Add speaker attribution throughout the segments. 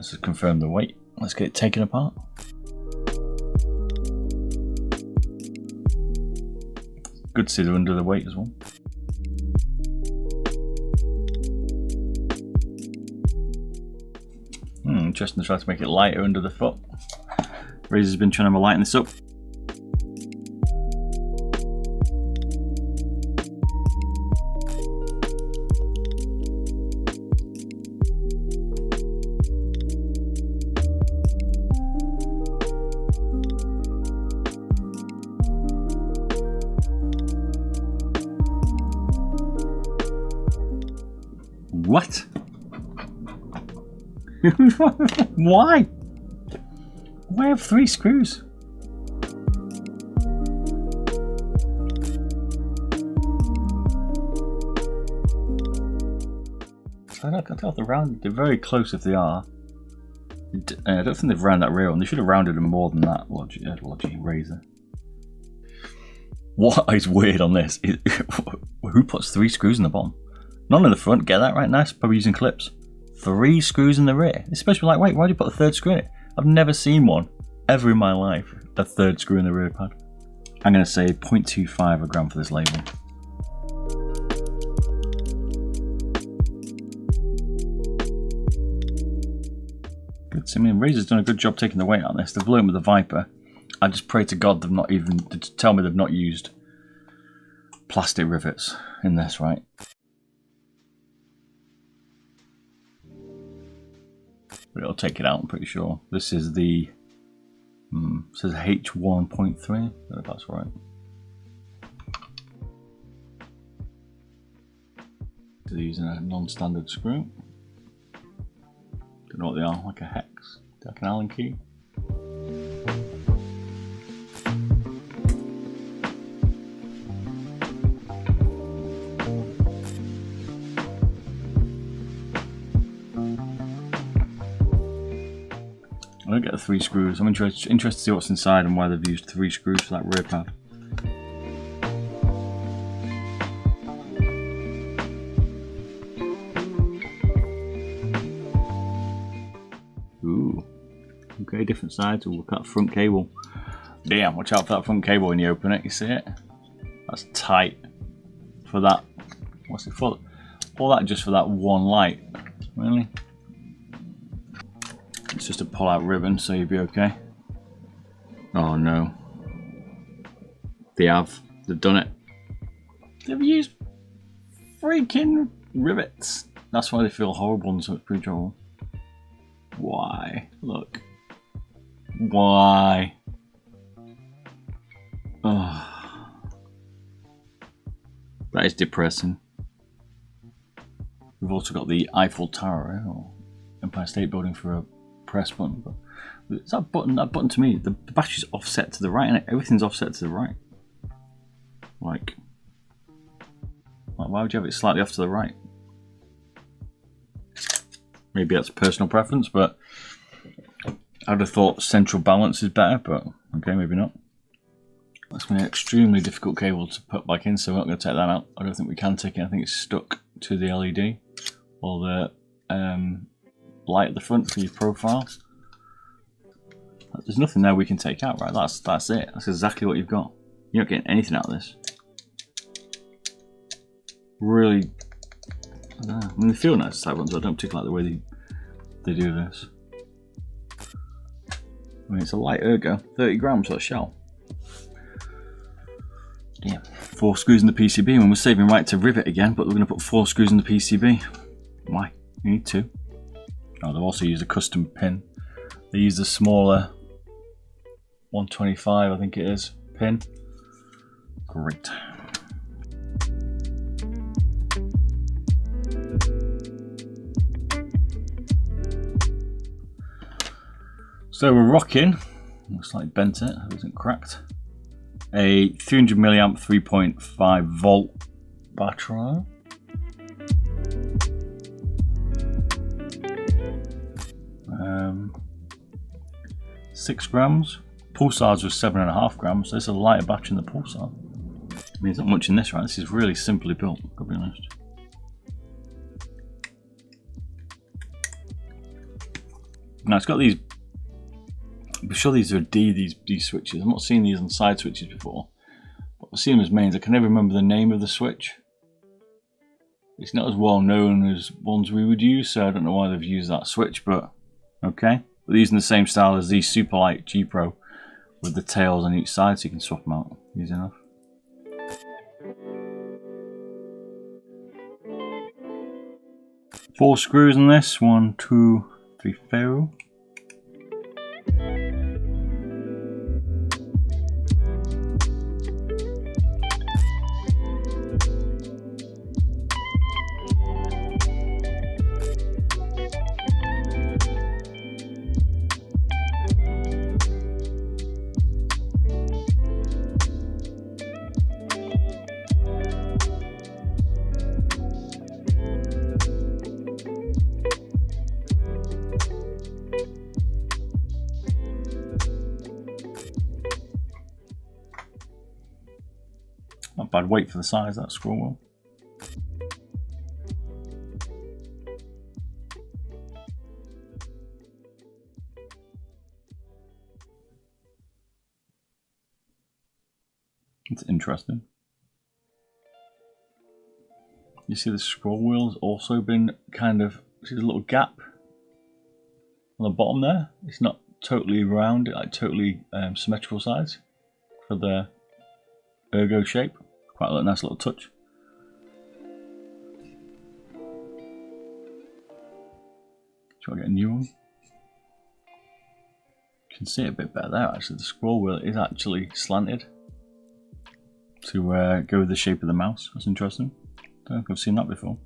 Speaker 1: Let's just confirm the weight. Let's get it taken apart. Good to see they're under the weight as well. Interesting to try to make it lighter under the foot. Razer's been trying to lighten this up. What? Why? Why have 3 screws? I can't tell if they're rounded. They're very close if they are. I don't think they've rounded that rear one. They should have rounded them more than that. Logic Razer. What is weird on this is who puts 3 screws in the bottom? None in the front, get that right, nice, probably using clips. 3 screws in the rear. It's supposed to be like, wait, why do you put a 3rd screw in it? I've never seen one, ever in my life, a 3rd screw in the rear pad. I'm going to say 0.25 a gram for this label. Good, I mean, Razer's done a good job taking the weight on this. They've learned with the Viper. I just pray to God they've not even, to tell me they've not used plastic rivets in this, right? But it'll take it out, I'm pretty sure. This is the, it says H1.3, if that's right. So they're using a non-standard screw. Don't know what they are, like a hex, like an Allen key. I don't get the 3 screws. I'm interested to see what's inside and why they've used 3 screws for that rear pad. Ooh. Okay, different sides. We'll look at front cable. Damn, watch out for that front cable when you open it. You see it? That's tight. For that. What's it for? All that just for that one light. Really? It's just a pull-out ribbon, so you'll be okay. Oh no. They've done it. They've used freaking rivets. That's why they feel horrible and so it's pretty trouble. Why? Look. Why? Oh. That is depressing. We've also got the Eiffel Tower, or Empire State Building for a press button, but it's that button to me, the battery's offset to the right and everything's offset to the right. Like why would you have it slightly off to the right? Maybe that's personal preference, but I'd have thought central balance is better, but okay, maybe not. That's been an extremely difficult cable to put back in, so we're not going to take that out. I don't think we can take it. I think it's stuck to the LED or the light at the front for your profile. There's nothing there we can take out, right? That's it. That's exactly what you've got. You're not getting anything out of this. Really, I don't know. I mean, they feel nice, type ones, but I don't particularly like the way they do this. I mean, it's a light ergo, 30 grams for a shell. Yeah, 4 screws in the PCB, and we're saving right to rivet again, but we're going to put 4 screws in the PCB. Why? You need 2. Oh, they've also used a custom pin. They used a smaller 125, I think it is, pin. Great. So we're rocking, looks like bent it wasn't cracked, a 300 milliamp 3.5 volt battery. 6 grams. Pulsars was 7.5 grams, so it's a lighter battery than the Pulsar. I mean, there's not much in this, right? This is really simply built, to be honest. Now it's got these. I'm sure these are these switches. I'm not seeing these on side switches before, but I've seen them as mains. I can never remember the name of the switch. It's not as well known as ones we would use, so I don't know why they've used that switch, but okay. But these in the same style as these Superlight G Pro with the tails on each side, so you can swap them out. Easy enough. Four screws on this. 1, 2, 3, 4. Not bad weight for the size of that scroll wheel. It's interesting. You see the scroll wheel's also been kind of, see the little gap on the bottom there? It's not totally round, like totally symmetrical sides for the ergo shape. Quite a nice little touch. Shall I get a new one? You can see it a bit better there actually. The scroll wheel is actually slanted to go with the shape of the mouse. That's interesting. Don't think I've seen that before.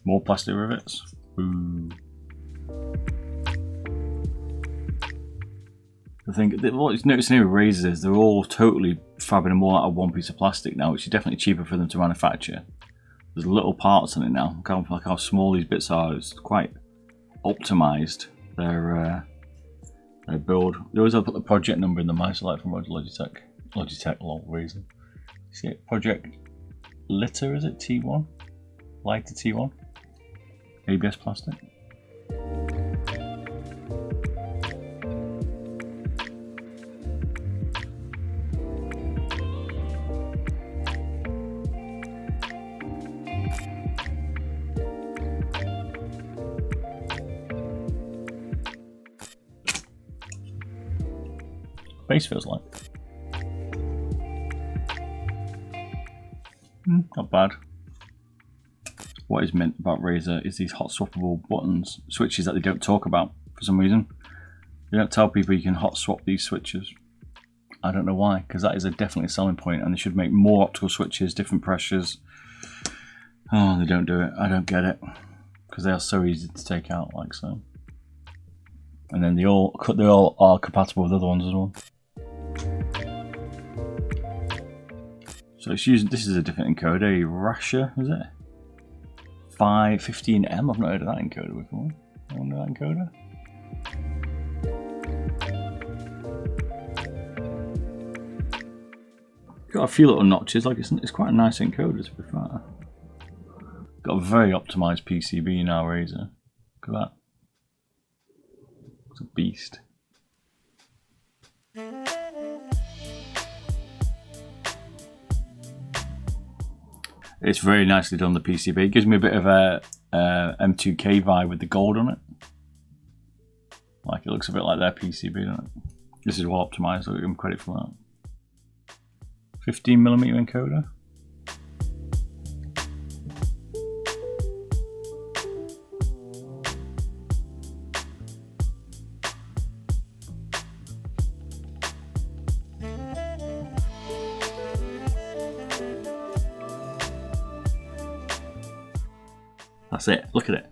Speaker 1: More plastic rivets. Ooh. I think what it's noticing here with Razers is they're all totally fabbing them all out of one piece of plastic now, which is definitely cheaper for them to manufacture. There's little parts on it now. I can't like how small these bits are. It's quite optimized their build. They always have to put the project number in the mouse, like from Logitech. Logitech, long reason. See it? Project Litter, is it? T1? Lighter T1? ABS plastic. Base feels like. Not bad. What is meant about Razer is these hot swappable buttons, switches that they don't talk about for some reason. They don't tell people you can hot swap these switches. I don't know why, because that is a definitely a selling point, and they should make more optical switches, different pressures. Oh, they don't do it. I don't get it, because they are so easy to take out like so. And then they all are compatible with other ones as well. So it's using, this is a different encoder, a Razer, is it? 15M, I've not heard of that encoder before. I wonder that encoder. Got a few little notches, like it's quite a nice encoder to be fair. Got a very optimized PCB now, Razer. Look at that. It's a beast. It's very nicely done, the PCB. It gives me a bit of a M2K vibe with the gold on it. Like it looks a bit like their PCB, doesn't it? This is well optimized, so I'll give them credit for that. 15mm encoder. That's it, look at it.